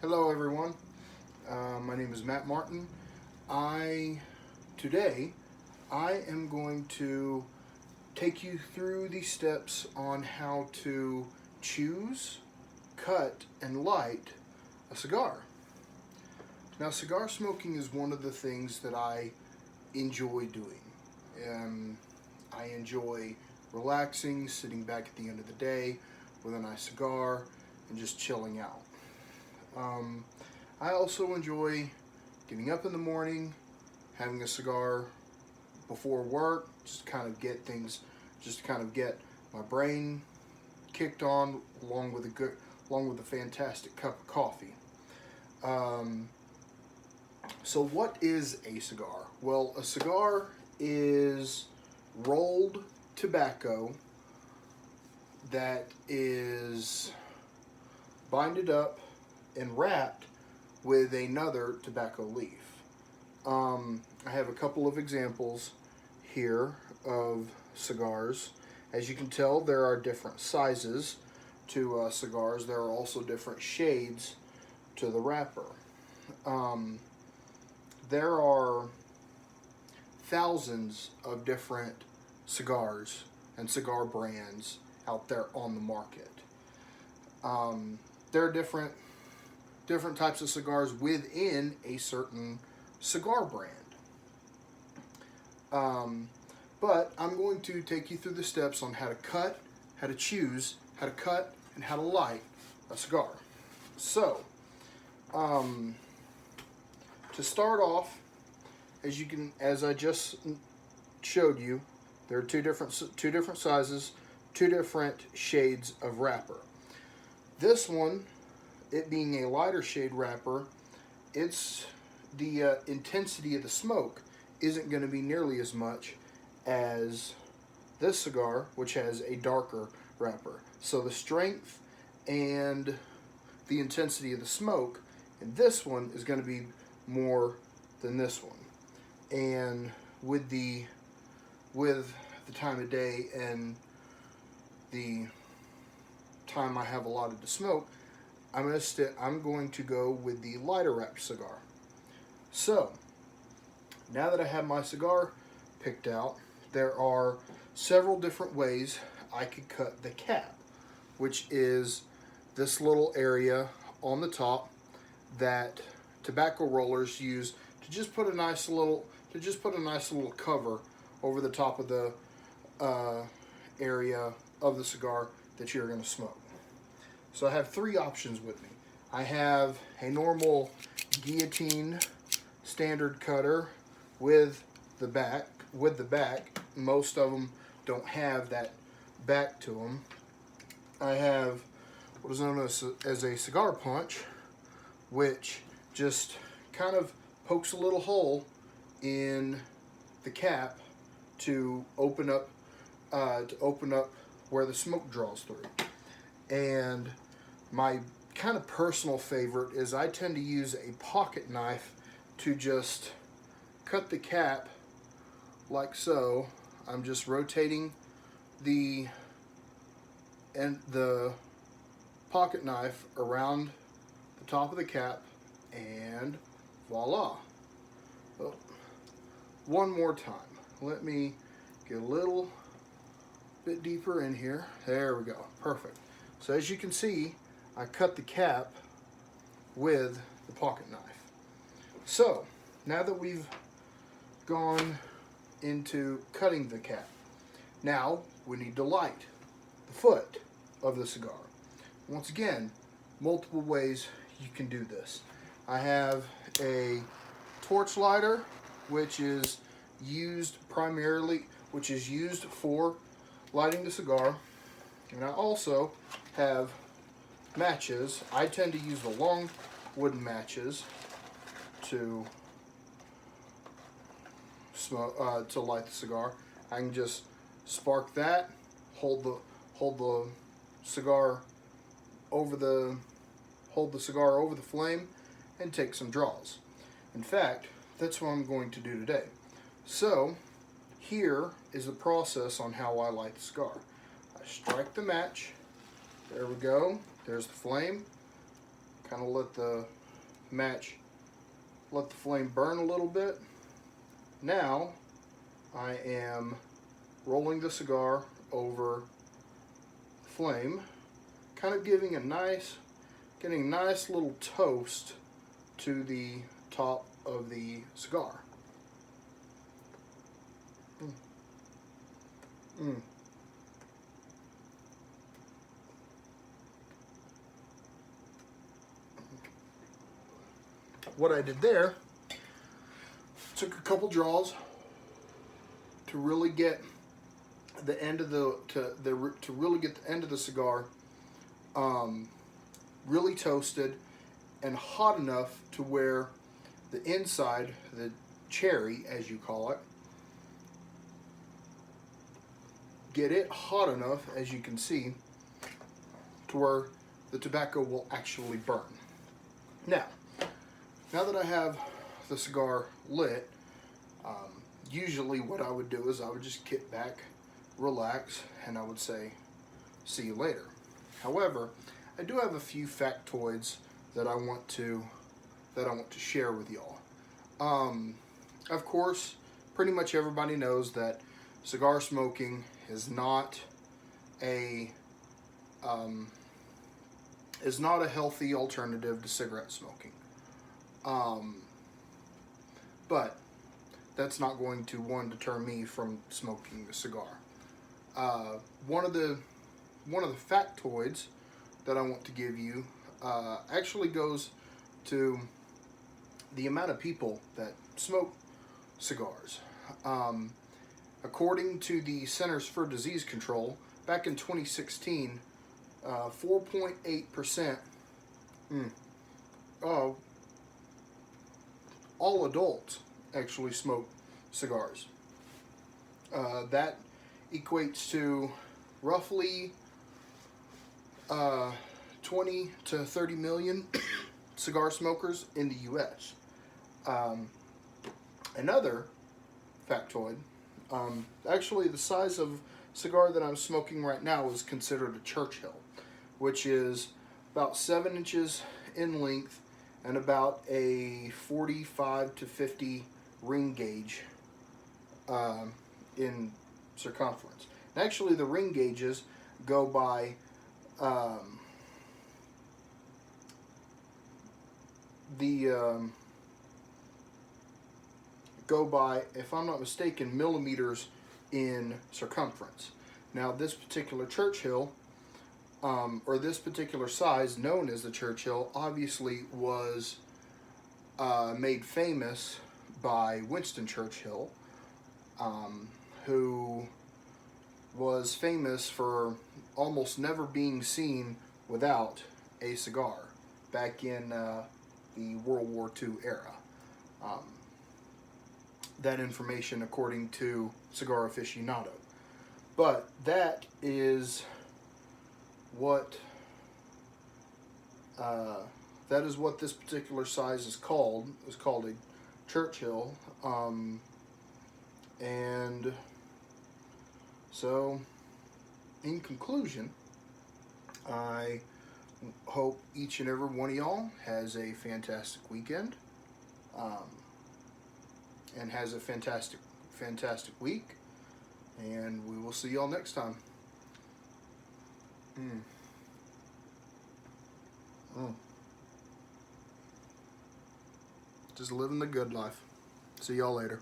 Hello everyone, my name is Matt Martin. I Today I am going to take you through the steps on how to choose, cut, and light a cigar. Now, cigar smoking is one of the things that I enjoy doing. I enjoy relaxing, sitting back at the end of the day with a nice cigar, and just chilling out. Um, I also enjoy getting up in the morning, having a cigar before work, just to kind of get things, just to kind of get my brain kicked on, along with a fantastic cup of coffee. Um, so, what is a cigar? Well, a cigar is rolled tobacco that is binded up and wrapped with another tobacco leaf. I have a couple of examples here of cigars. As you can tell, there are different sizes to cigars. There are also different shades to the wrapper. Um, there are thousands of different cigars and cigar brands out there on the market. There are different types of cigars within a certain cigar brand. Um, but I'm going to take you through the steps on how to cut, how to choose, how to cut, and how to light a cigar. So, um, to start off, as I just showed you, there are two different sizes, two different shades of wrapper. This one, it being a lighter shade wrapper, it's the intensity of the smoke isn't going to be nearly as much as this cigar, which has a darker wrapper. So the strength and the intensity of the smoke in this one is going to be more than this one. And with the time of day and the time I have allotted to smoke, I'm going to go with the lighter wrapped cigar. So, now that I have my cigar picked out, there are several different ways I could cut the cap, which is this little area on the top that tobacco rollers use to just put a nice little cover over the top of the area of the cigar that you're going to smoke. So I have three options with me. I have a normal guillotine standard cutter with the back. Most of them don't have that back to them. I have what is known as a cigar punch, which just kind of pokes a little hole in the cap to open up where the smoke draws through. And my kind of personal favorite is I tend to use a pocket knife to just cut the cap like so. I'm just rotating the pocket knife around the top of the cap, and voila. Well, one more time. Let me get a little bit deeper in here. There we go. Perfect. So as you can see, I cut the cap with the pocket knife. So now that we've gone into cutting the cap, now we need to light the foot of the cigar. Once again, multiple ways you can do this. I have a torch lighter, which is used for lighting the cigar, and I also have matches. I tend to use the long wooden matches to to light the cigar. I can just spark that, hold the cigar over the flame, and take some draws. In fact, that's what I'm going to do today. So here is the process on how I light the cigar. I strike the match. There we go. There's the flame. kind of let the flame burn a little bit. Now I am rolling the cigar over the flame, kind of getting a nice little toast to the top of the cigar. What I did there, took a couple draws to really get the end of the cigar really toasted and hot enough to where the inside, the cherry as you call it, get it hot enough, as you can see, to where the tobacco will actually burn. Now that I have the cigar lit, usually what I would do is I would just kick back, relax, and I would say, see you later. However, I do have a few factoids that I want to share with y'all. Of course, pretty much everybody knows that cigar smoking is not a healthy alternative to cigarette smoking. But that's not going to deter me from smoking a cigar. One of the factoids that I want to give you actually goes to the amount of people that smoke cigars. According to the Centers for Disease Control, back in 2016, 4.8% all adults actually smoke cigars. That equates to roughly 20 to 30 million cigar smokers in the U.S. Another factoid, actually the size of cigar that I'm smoking right now is considered a Churchill, which is about 7 inches in length and about a 45 to 50 ring gauge in circumference. And actually the ring gauges go by if I'm not mistaken, millimeters in circumference. Now this particular Churchill, or this particular size known as the Churchill, obviously was made famous by Winston Churchill, who was famous for almost never being seen without a cigar back in the World War II era. That information according to Cigar Aficionado. But that is what this particular size is called. It's called a Churchill. And so, in conclusion, I hope each and every one of y'all has a fantastic weekend, and has a fantastic week, and we will see y'all next time. Just living the good life. See y'all later.